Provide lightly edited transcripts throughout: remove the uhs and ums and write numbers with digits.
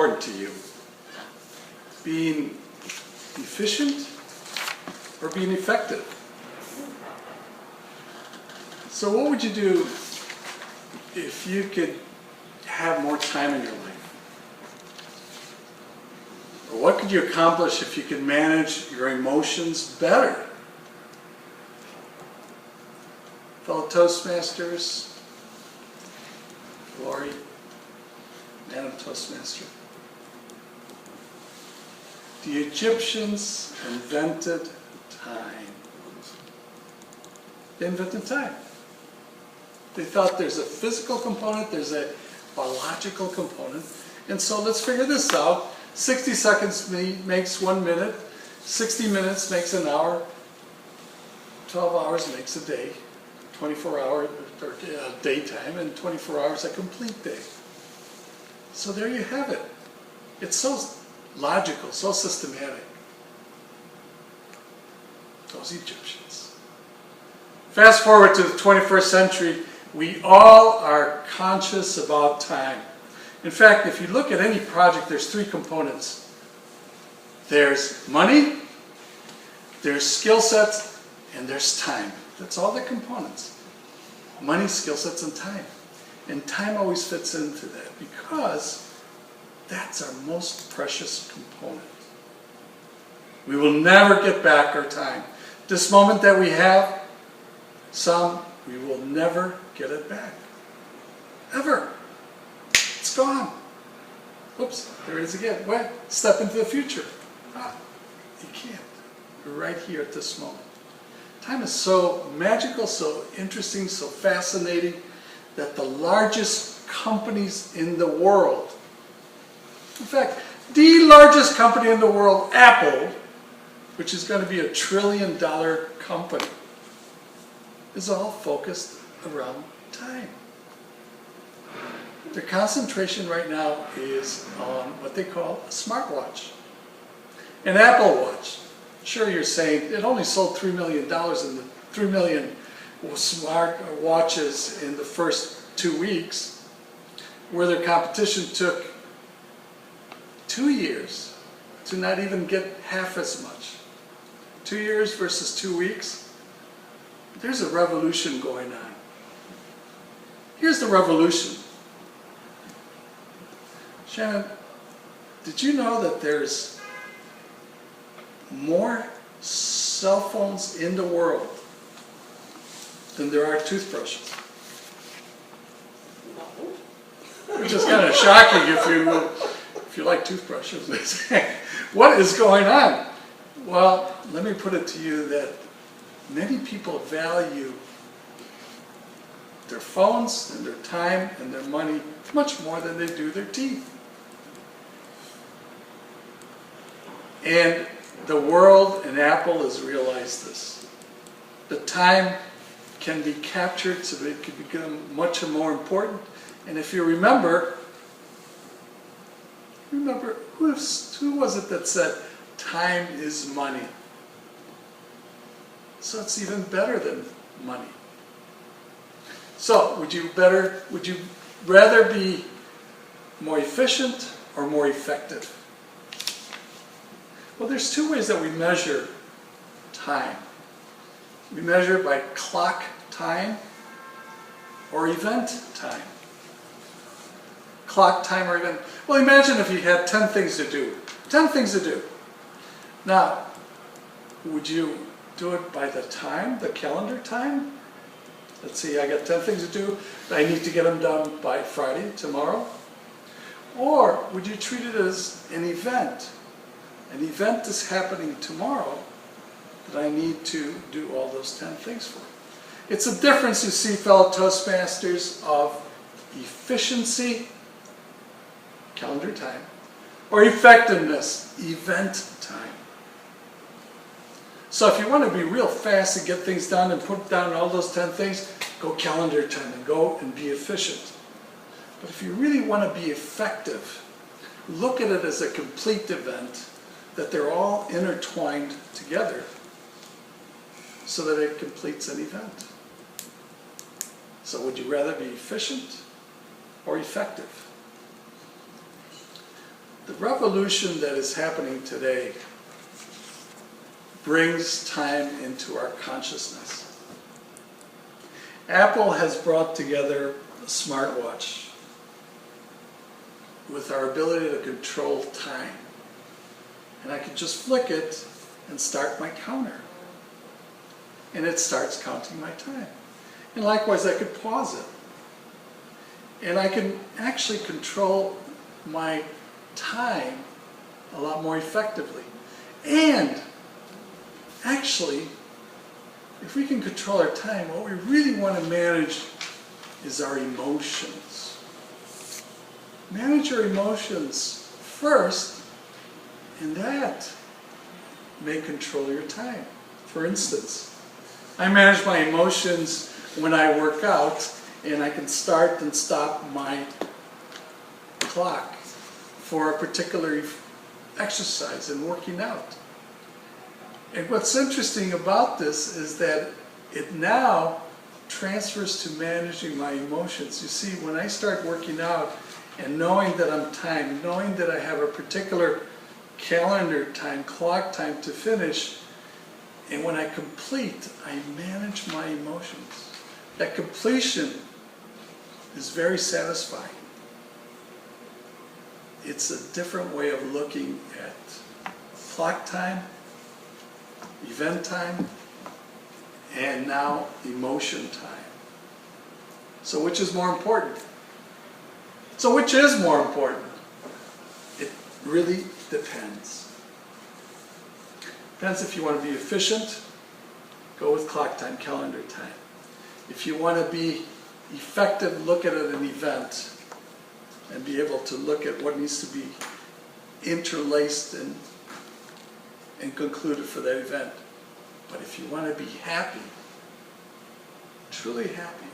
important to you? Being efficient or being effective? So what would you do if you could have more time in your life? Or what could you accomplish if you could manage your emotions better? Fellow Toastmasters, Lori, Madam Toastmaster. The Egyptians invented time. They invented time. They thought there's a physical component, there's a biological component, and so let's figure this out. 60 seconds makes 1 minute, 60 minutes makes an hour, 12 hours makes a day, 24 hours or daytime, and 24 hours a complete day. So there you have it. It's so logical, so systematic. Those Egyptians. Fast forward to the 21st century, we all are conscious about time. In fact, if you look at any project, there's 3 components. There's money, there's skill sets, and there's time. That's all the components. Money, skill sets, and time. And time always fits into that because that's our most precious component. We will never get back our time. This moment that we have, we will never get it back. Ever. It's gone. Oops, there it is again. What? Step into the future. You can't. You're right here at this moment. Time is so magical, so interesting, so fascinating that the largest companies in the world, in fact, the largest company in the world, Apple, which is going to be $1 trillion company, is all focused around time. Their concentration right now is on what they call a smartwatch. An Apple Watch. Sure, you're saying it only sold $3 million in the 3 million smart watches in the first 2 weeks, where their competition took 2 years to not even get half as much. 2 years versus 2 weeks. There's a revolution going on. Here's the revolution. Shannon, did you know that there's more cell phones in the world than there are toothbrushes? No. Which is kind of shocking if you like toothbrushes. What is going on? Well, let me put it to you that many people value their phones and their time and their money much more than they do their teeth. And the world and Apple has realized this. The time can be captured so that it can become much more important. And if you remember who was it that said time is money? So it's even better than money. So would you rather be more efficient or more effective? Well, there's 2 ways that we measure time. We measure it by clock time or event time. Clock time or event. Well, imagine if you had 10 things to do. 10 things to do. Now, would you do it by the time, the calendar time? Let's see, I got 10 things to do. I need to get them done by Friday, tomorrow. Or would you treat it as an event? An event is happening tomorrow that I need to do all those 10 things for. It's a difference, you see, fellow Toastmasters, of efficiency, calendar time, or effectiveness, event time. So if you want to be real fast and get things done and put down all those 10 things, go calendar time and go and be efficient. But if you really want to be effective, look at it as a complete event, that they're all intertwined together so that it completes an event. So would you rather be efficient or effective? The revolution that is happening today brings time into our consciousness. Apple has brought together a smartwatch with our ability to control time. And I can just flick it and start my counter. And it starts counting my time. And likewise, I could pause it. And I can actually control my time a lot more effectively. And actually, if we can control our time, what we really want to manage is our emotions. Manage your emotions first, and that may control your time. For instance, I manage my emotions when I work out, and I can start and stop my clock for a particular exercise and working out. And what's interesting about this is that it now transfers to managing my emotions. You see, when I start working out and knowing that I'm timed, knowing that I have a particular calendar time, clock time to finish, and when I complete, I manage my emotions. That completion is very satisfying. It's a different way of looking at clock time, event time, and now emotion time. So which is more important? So which is more important? It really depends. Depends if you want to be efficient, go with clock time, calendar time. If you want to be effective, look at an event and be able to look at what needs to be interlaced and concluded for that event. But if you want to be happy, truly happy,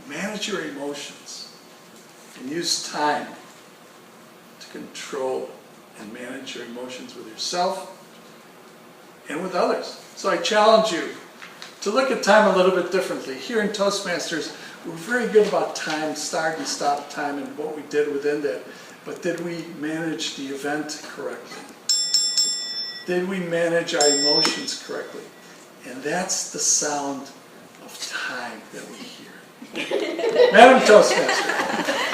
manage your emotions and use time to control and manage your emotions with yourself and with others. So I challenge you to look at time a little bit differently. Here in Toastmasters, we're very good about time, start and stop time, and what we did within that. But did we manage the event correctly? Did we manage our emotions correctly? And that's the sound of time that we hear. Madam Toastmaster.